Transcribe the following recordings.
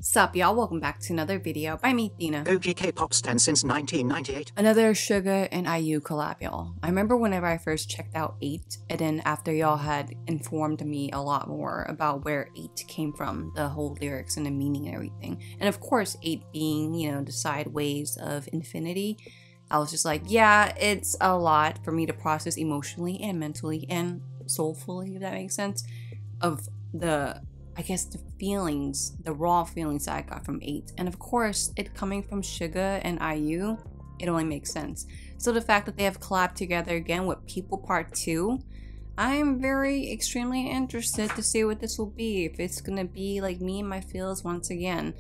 Sup y'all, welcome back to another video by me, XTHINA. OG K-pop stan since 1998. Another SUGA and IU collab, y'all. I remember whenever I first checked out 8, and then after y'all had informed me a lot more about where 8 came from, the whole lyrics and the meaning and everything. And of course 8 being, you know, the sideways of infinity. I was just like, yeah, it's a lot for me to process emotionally and mentally and soulfully, if that makes sense, of the, I guess, the feelings, the raw feelings that I got from 8. And of course, it coming from SUGA and IU, it only makes sense. So the fact that they have collabed together again with Pt.2, I'm very extremely interested to see what this will be. If it's gonna be like me and my feels once again.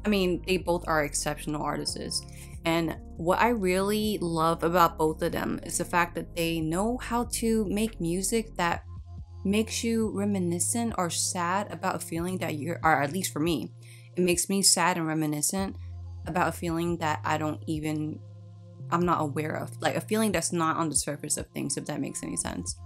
I mean, they both are exceptional artists. And what I really love about both of them is the fact that they know how to make music that makes you reminiscent or sad about a feeling that you're, or at least for me, it makes me sad and reminiscent about a feeling that I'm not aware of, like a feeling that's not on the surface of things, if that makes any sense.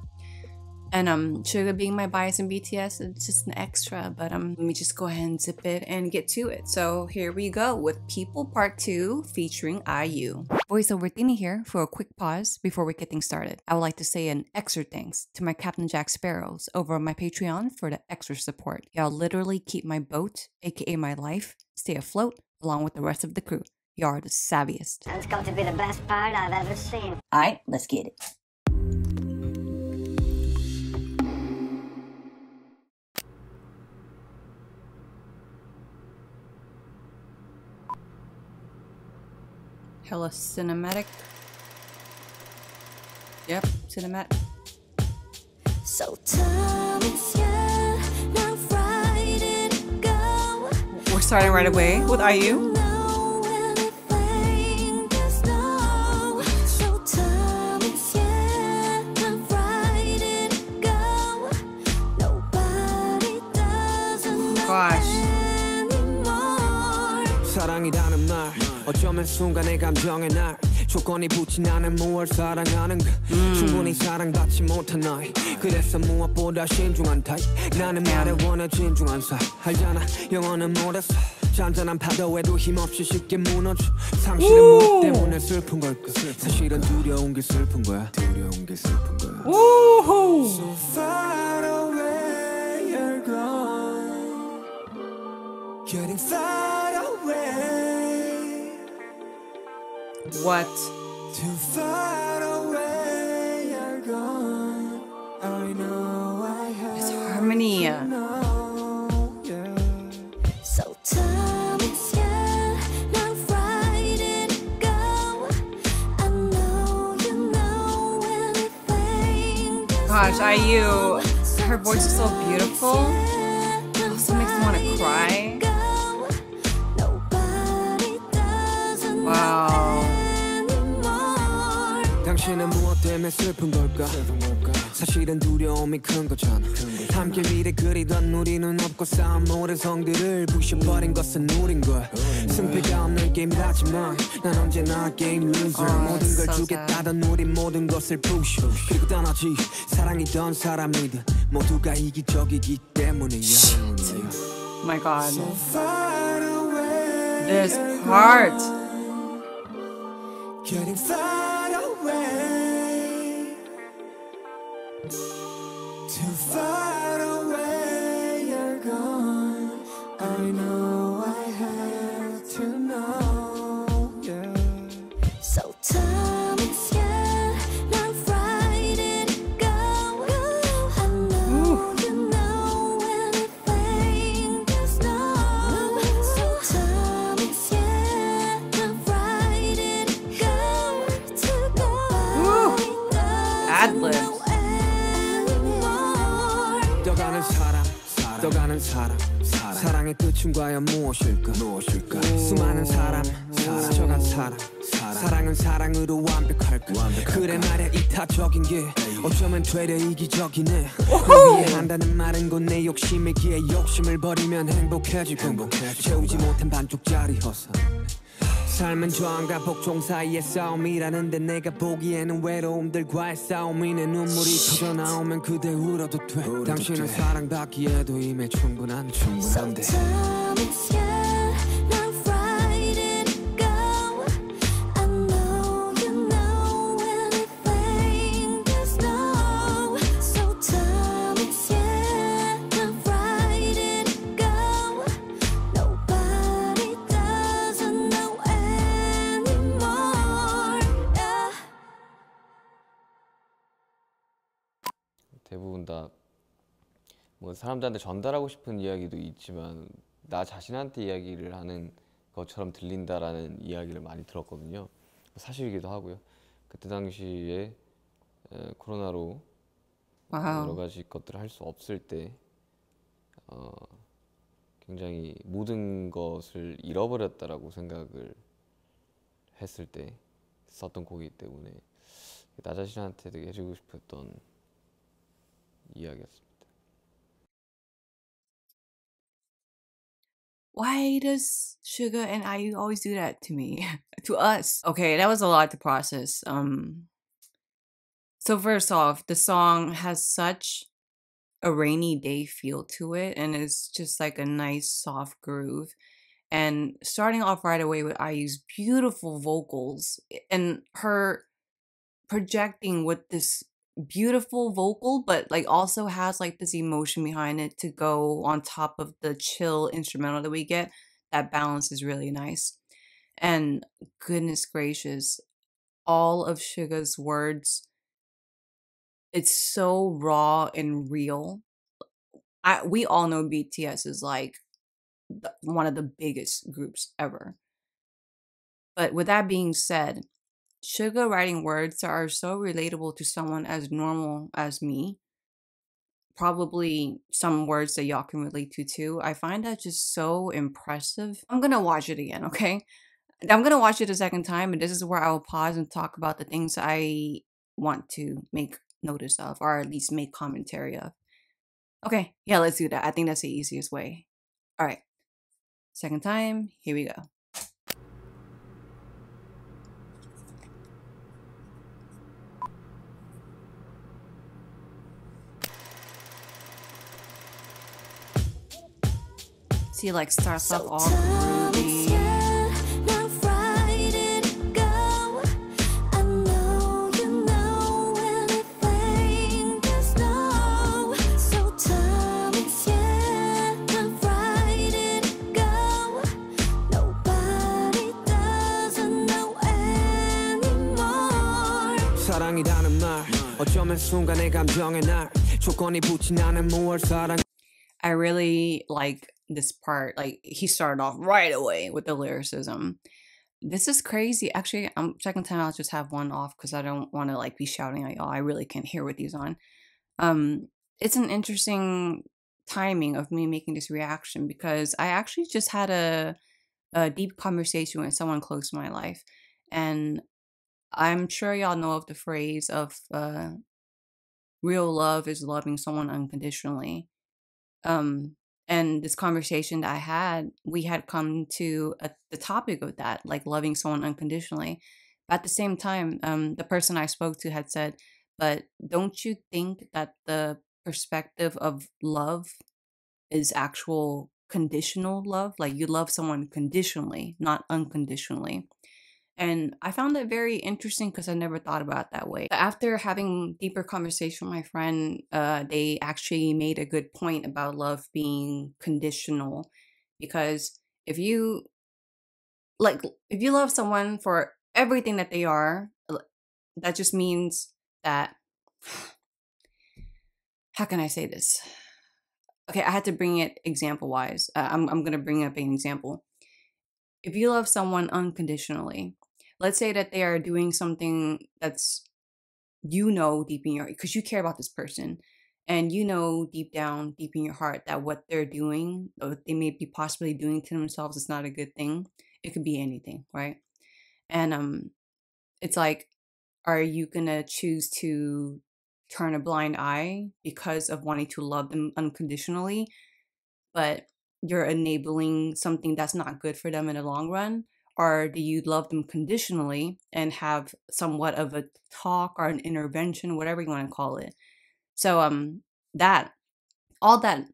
And SUGA being my bias in BTS, it's just an extra, but let me just go ahead and zip it and get to it. So here we go with Pt.2 featuring IU. Voiceover XTHINA here for a quick pause before we get things started. I would like to say an extra thanks to my Captain Jack Sparrows over on my Patreon for the extra support. Y'all literally keep my boat, aka my life, stay afloat along with the rest of the crew. Y'all are the savviest. That's got to be the best part I've ever seen. Alright, let's get it. Hella cinematic. Yep, cinematic. So time is here, now Friday to go. We're starting right away with IU. Gosh. 사랑이라는 말 어쩌면 순간의 감정의 날 조건이 붙진 않은 무얼 사랑하는가 충분히 사랑받지 못한 너희 그래서 무엇보다 신중한 타입 나는 말에 원해 진중한 사 알잖아 영어는 못했어 잔잔한 파도에도 힘없이 쉽게 무너져 상실은 무엇 때문에 슬픈 걸까 사실은 두려운 게 슬픈 거야 두려운 게 슬픈 거야 So far away you're gone Getting far away What? Too far away you're gone I know I have This harmony. to know, yeah. So time is here, now Friday to go. I know you know anything. Gosh, IU, her voice is so beautiful. It also makes me want to cry. Wow. 당신은 무엇 때문에 슬픈 걸까 사실은 두려움이 큰 거잖아 함께 미래 그리던 우리는 없고 쌓은 모든 성들을 부셔버린 것은 우린 걸 승패가 없는 게임이라지만 난 언제나 게임 루저 모든 걸 주겠다던 우린 모든 것을 부셔 그리고 떠나지 사랑이던 사람이든 모두가 이기적이기 때문이야 Oh my god. This part. Getting far away Too far away you're gone I know I have to know yeah. So time is here, now Friday to go. I know you know anything there's no. So time is here, now Friday to go. Ad-libs. 떠가는 사람 떠가는 사람 사랑의 끝은 과연 무엇일까 수많은 사람 스쳐간 사람 사랑은 사랑으로 완벽할까 그래 말야 이타적인 게 어쩌면 되려 이기적이네 널 위해 한다는 말은 곧 내 욕심이기에 욕심을 버리면 행복해지고 채우지 못한 반쪽짜리 허사 삶은 저항과 복종 사이의 싸움이라는데 내가 보기에는 외로움들과의 싸움이 내 눈물이 터져나오면 그대 울어도 돼 당신은 사랑받기에도 이미 충분한데 So time is here 뭐 사람들한테 전달하고 싶은 이야기도 있지만 나 자신한테 이야기를 하는 것처럼 들린다라는 이야기를 많이 들었거든요. 사실이기도 하고요. 그때 당시에 코로나로 여러 가지 것들을 할 수 없을 때 굉장히 모든 것을 잃어버렸다라고 생각을 했을 때 썼던 곡이기 때문에 나 자신한테 되게 해주고 싶었던 이야기였습니다. Why does Suga and IU always do that to me? To us. Okay, that was a lot to process. So first off, the song has such a rainy day feel to it, and it's just like a nice soft groove. And starting off right away with IU's beautiful vocals and her projecting with this beautiful vocal, but like also has like this emotion behind it to go on top of the chill instrumental that we get. That balance is really nice. And goodness gracious, all of Suga's words, it's so raw and real. We all know BTS is like one of the biggest groups ever. But with that being said, Suga writing words that are so relatable to someone as normal as me, probably some words that y'all can relate to too, I find that just so impressive. I'm gonna watch it again, okay? I'm gonna watch it a second time, and this is where I will pause and talk about the things I want to make notice of, or at least make commentary of. Okay, yeah, let's do that. I think that's the easiest way. All right, second time, here we go. See, like starts off all groovy. 사랑이라는 말 어쩌면 순간의 감정의 날 조건이 붙진 않은 무얼 사랑. I really like this part. Like he started off right away with the lyricism. This is crazy. Actually, second time I'll just have one off because I don't want to like be shouting at y'all. I really can't hear what these on. It's an interesting timing of me making this reaction because I actually just had a deep conversation with someone close to my life, and I'm sure y'all know of the phrase of real love is loving someone unconditionally. And this conversation that I had, we had come to the topic of that, like loving someone unconditionally. But at the same time, the person I spoke to had said, but don't you think that the perspective of love is actual conditional love? Like you love someone conditionally, not unconditionally. And I found that very interesting because I never thought about it that way. After having deeper conversation with my friend, they actually made a good point about love being conditional. Because if you love someone for everything that they are, that just means that, how can I say this? Okay, I had to bring it example wise. I'm going to bring up an example. If you love someone unconditionally, let's say that they are doing something that's, you know, deep in your, because you care about this person, and you know deep down, deep in your heart, that what they're doing, or they may be possibly doing to themselves, is not a good thing. It could be anything, right? And it's like, are you gonna choose to turn a blind eye because of wanting to love them unconditionally, but you're enabling something that's not good for them in the long run? Or do you love them conditionally and have somewhat of a talk or an intervention, whatever you want to call it? So all that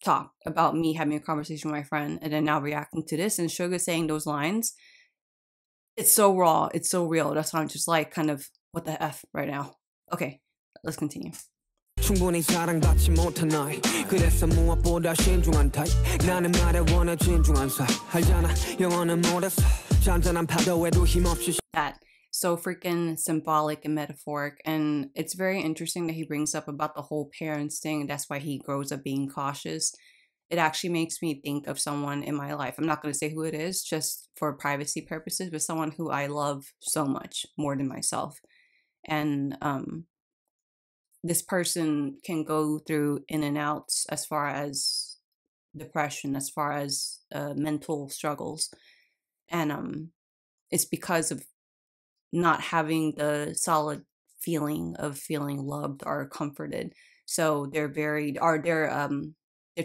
talk about me having a conversation with my friend and then now reacting to this and Suga saying those lines, it's so raw, it's so real. That's why I'm just like kind of what the F right now. Okay, let's continue. 충분히 사랑받지 못한 나이 그래서 무엇보다 신중한 타입 나는 말에 원해 진중한 사 알잖아 영어는 못했어 잔잔한 파도에도 힘없이 that so freaking symbolic and metaphoric. And it's very interesting that he brings up about the whole parents thing. That's why he grows up being cautious. It actually makes me think of someone in my life. I'm not going to say who it is just for privacy purposes, but someone who I love so much more than myself. And this person can go through in and outs as far as depression, as far as mental struggles. And it's because of not having the solid feeling of feeling loved or comforted. So their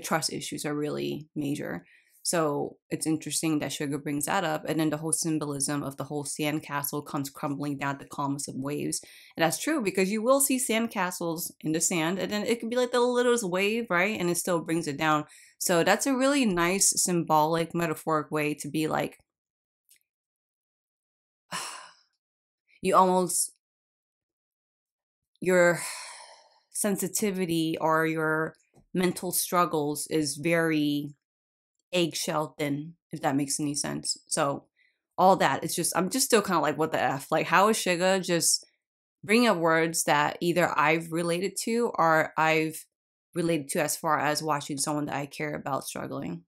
trust issues are really major. So it's interesting that SUGA brings that up. And then the whole symbolism of the whole sandcastle comes crumbling down the calmest of waves. And that's true, because you will see sandcastles in the sand, and then it can be like the littlest wave, right? And it still brings it down. So that's a really nice symbolic, metaphoric way to be like, your sensitivity or your mental struggles is very eggshell thin, if that makes any sense. So all that, it's just, I'm just still kind of like, what the F? Like, how is SUGA just bringing up words that either I've related to or I've related to as far as watching someone that I care about struggling?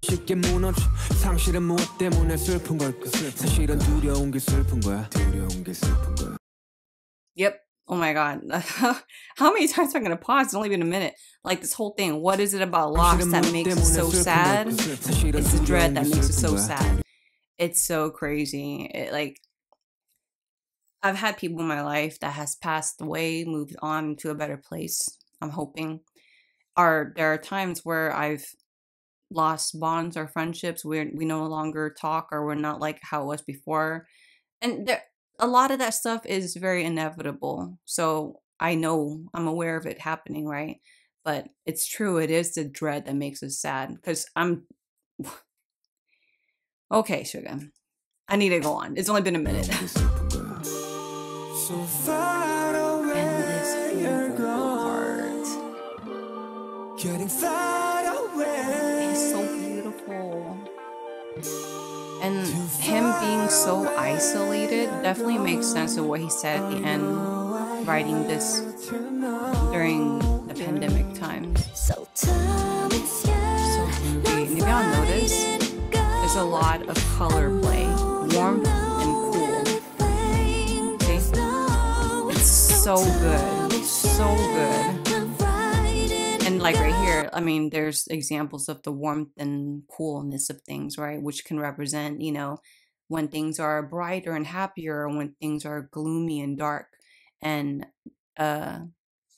쉽게 무너져 상실은 무엇 때문에 슬픈 걸까 사실은 두려운 게 슬픈 거야 두려운 게 슬픈 거야. Yep. Oh my god. How many times am I gonna pause? It's only been a minute. Like, this whole thing, what is it about loss that makes it so sad? It's the dread that makes it so sad. It's so crazy. Like, I've had people in my life that has passed away, moved on to a better place, I'm hoping. There are times where I've lost bonds or friendships where we no longer talk, or we're not like how it was before. And a lot of that stuff is very inevitable. So I know, I'm aware of it happening, right? But it's true, it is the dread that makes us sad. Because okay, SUGA, I need to go on. It's only been a minute. And this whole part is so beautiful. And him being so isolated definitely makes sense of what he said at the end, writing this during the pandemic times. So creepy. And if y'all notice, there's a lot of color play, warmth and cool. See? It's so good, so good. And like right here, I mean, there's examples of the warmth and coolness of things, right? Which can represent, you know, when things are brighter and happier, or when things are gloomy and dark. And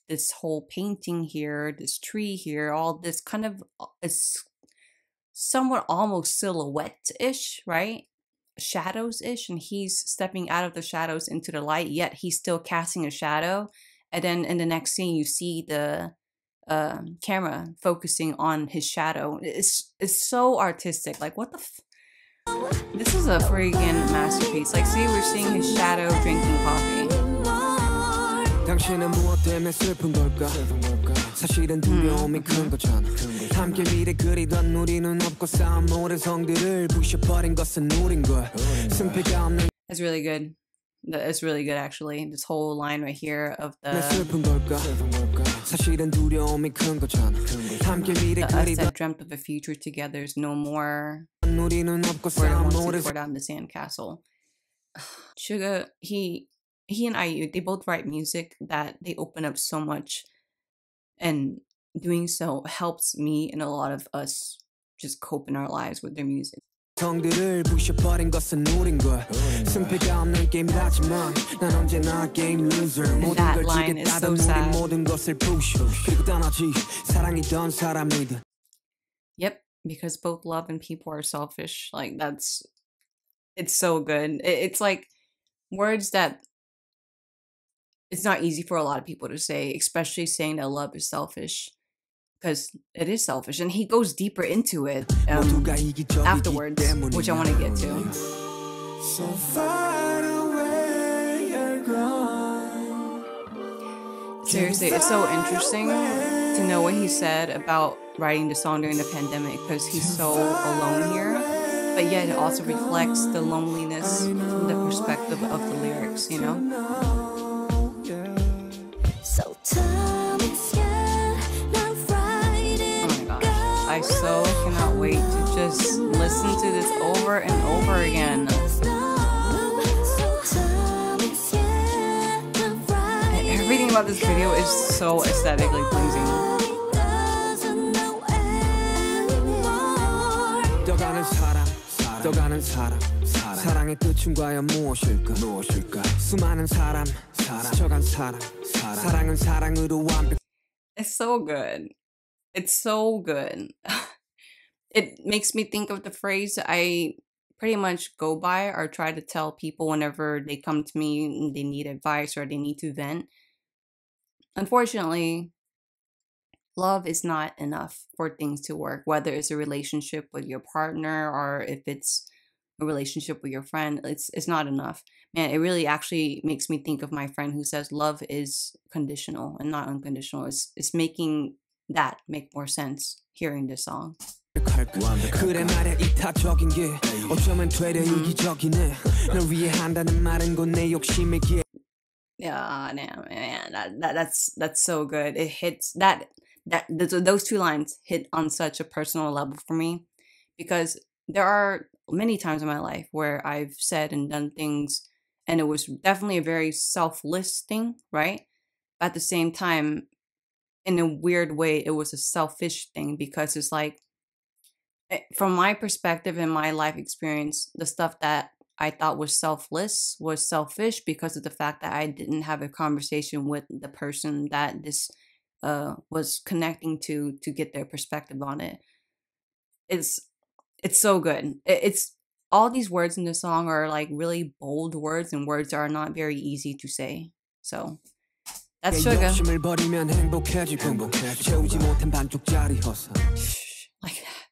this whole painting here, this tree here, all this kind of is somewhat almost silhouette-ish, right? Shadows-ish, and he's stepping out of the shadows into the light, yet he's still casting a shadow. And then in the next scene, you see the camera focusing on his shadow. It's so artistic. Like, what the this is a freaking masterpiece. Like, see, we're seeing his shadow drinking coffee. 당신은 무엇 때문에 슬픈 걸까 사실은 두려움이 큰 거잖아 함께 미래 그리던 우리는 없고 쌓은 모든 성들을 부셔버린 것은 우린 거야 승패가 없는. That's really good. It's really good, actually. This whole line right here of the us that dreamt of a future together is no more. We're the ones who tore down the sandcastle. SUGA, he and IU, they both write music that they open up so much, and doing so helps me and a lot of us just cope in our lives with their music. 성들을 부셔버린 것은 우린 거야 승패가 없는 게임이라지만 난 언제나 게임 loser 모든 걸 지겠다던 우린 모든 것을 부셔 그리고 떠나지 사랑이던 사람이든. Yep, because both love and people are selfish. Like, it's so good. It's like words that it's not easy for a lot of people to say, especially saying that love is selfish. Because it is selfish, and he goes deeper into it afterwards, which I want to get to. So far away you're gone. Seriously, it's so interesting to know what he said about writing the song during the pandemic, because he's so alone here. but yet it also reflects the loneliness from the perspective of the lyrics, you know? So time and sky, not Friday. Oh my gosh. I so cannot wait to just listen to this over and over again. And everything about this video is so aesthetically pleasing. 떠가는 사람 사랑의 끝은 과연 무엇일까 수많은 사람 스쳐간 사람 사랑은 사랑으로 완벽. It's so good. It's so good. It makes me think of the phrase I pretty much go by or try to tell people whenever they come to me and they need advice or they need to vent. Unfortunately, love is not enough for things to work, whether it's a relationship with your partner or if it's a relationship with your friend. It's not enough. Man, it really actually makes me think of my friend who says love is conditional and not unconditional. It's making that make more sense hearing this song. 그래 말야 이타적인 게 어쩌면 되려 이기적이네 널 위해 한다는 말은 곧 내 욕심의 길. Yeah, man, that's so good. It hits those two lines hit on such a personal level for me, because there are many times in my life where I've said and done things and it was definitely a very selfless thing, right? But at the same time, in a weird way, it was a selfish thing, because it's like, from my perspective and my life experience, the stuff that I thought was selfless was selfish because of the fact that I didn't have a conversation with the person that this was connecting to get their perspective on it. It's so good. It's all these words in the song are like really bold words, and words are not very easy to say. So that's SUGA. Like that.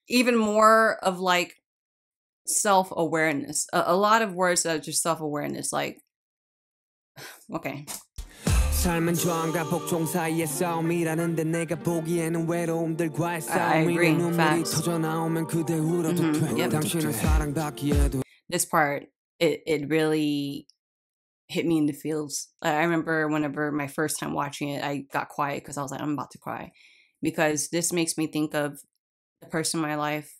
Even more of like self-awareness. A lot of words that are just self-awareness. Like, okay. 삶은 저항과 복종 사이의 싸움이라는데 내가 보기에는 외로움들과의 싸움이 눈물이 터져 나오면 그대 울어도 돼 당신은 사랑받기에도. This part, it really hit me in the feels. I remember whenever my first time watching it, I got quiet because I was like, I'm about to cry, because this makes me think of the person in my life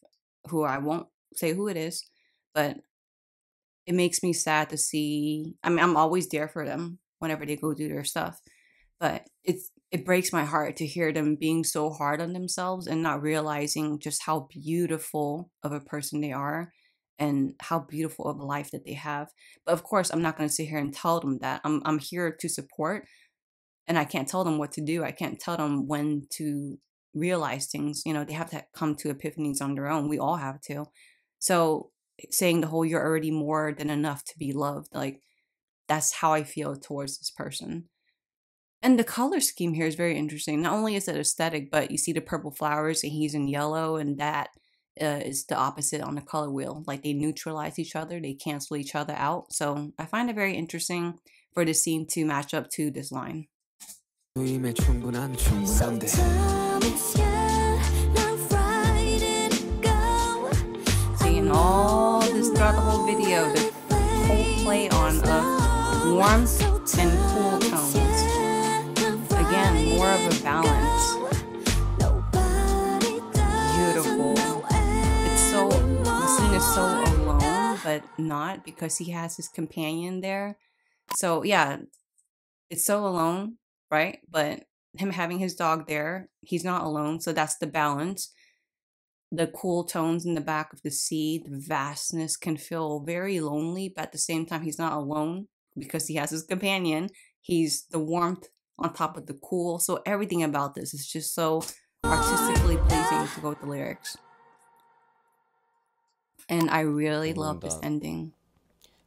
who I won't say who it is, but it makes me sad to see. I mean, I'm always there for them whenever they go do their stuff, but it breaks my heart to hear them being so hard on themselves and not realizing just how beautiful of a person they are and how beautiful of a life that they have. But of course, I'm not going to sit here and tell them that. I'm here to support, and I can't tell them what to do. I can't tell them when to realize things. You know, they have to come to epiphanies on their own. We all have to. So saying the whole "you're already more than enough to be loved," like, that's how I feel towards this person. And the color scheme here is very interesting. Not only is it aesthetic, but you see the purple flowers and he's in yellow, and that is the opposite on the color wheel. Like, they neutralize each other, they cancel each other out. So I find it very interesting for the scene to match up to this line. Seeing all this throughout the whole video, the whole play on of warmth and cool tones. Again, more of a balance. Beautiful. The scene is so alone, but not, because he has his companion there. So yeah, it's so alone, right? But him having his dog there, he's not alone. So that's the balance. The cool tones in the back of the sea, the vastness can feel very lonely, but at the same time, he's not alone because he has his companion. He's the warmth on top of the cool. So everything about this is just so artistically pleasing to go with the lyrics. And I really love this ending.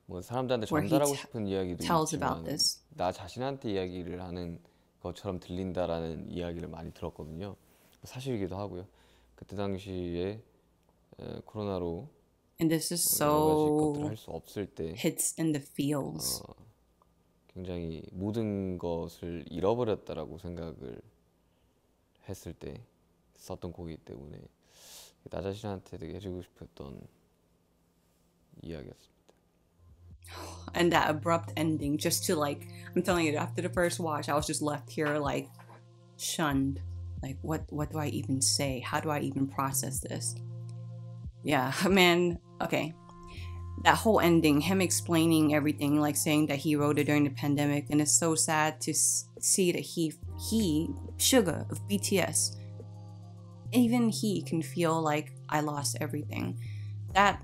뭐 사람들한테 where he 전달하고 싶은 이야기도 tells 있지만 about this. 나 자신한테 이야기를 하는 것처럼 들린다라는 이야기를 많이 들었거든요. 사실이기도 하고요. 그때 당시에 코로나로 And this is 여러 가지 so 것들을 할 수 없을 때 hits in the feels. 굉장히 모든 것을 잃어버렸다라고 생각을 했을 때 썼던 곡이기 때문에 나 자신한테 되게 해주고 싶었던 이야기였습니다. And that abrupt ending, just to like, I'm telling you, after the first watch, I was just left here like shunned. Like, what do I even say? How do I even process this? Yeah, man. Okay, that whole ending, him explaining everything, like saying that he wrote it during the pandemic, and it's so sad to see that he SUGA of BTS, even he can feel like I lost everything. That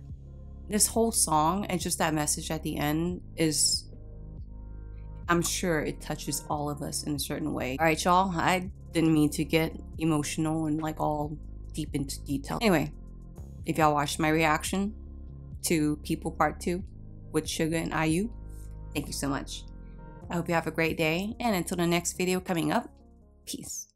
this whole song and just that message at the end is, I'm sure it touches all of us in a certain way. All right, y'all, I didn't mean to get emotional and like all deep into detail. Anyway, if y'all watched my reaction to People Part 2 with SUGA and IU, thank you so much. I hope you have a great day, and until the next video coming up, peace.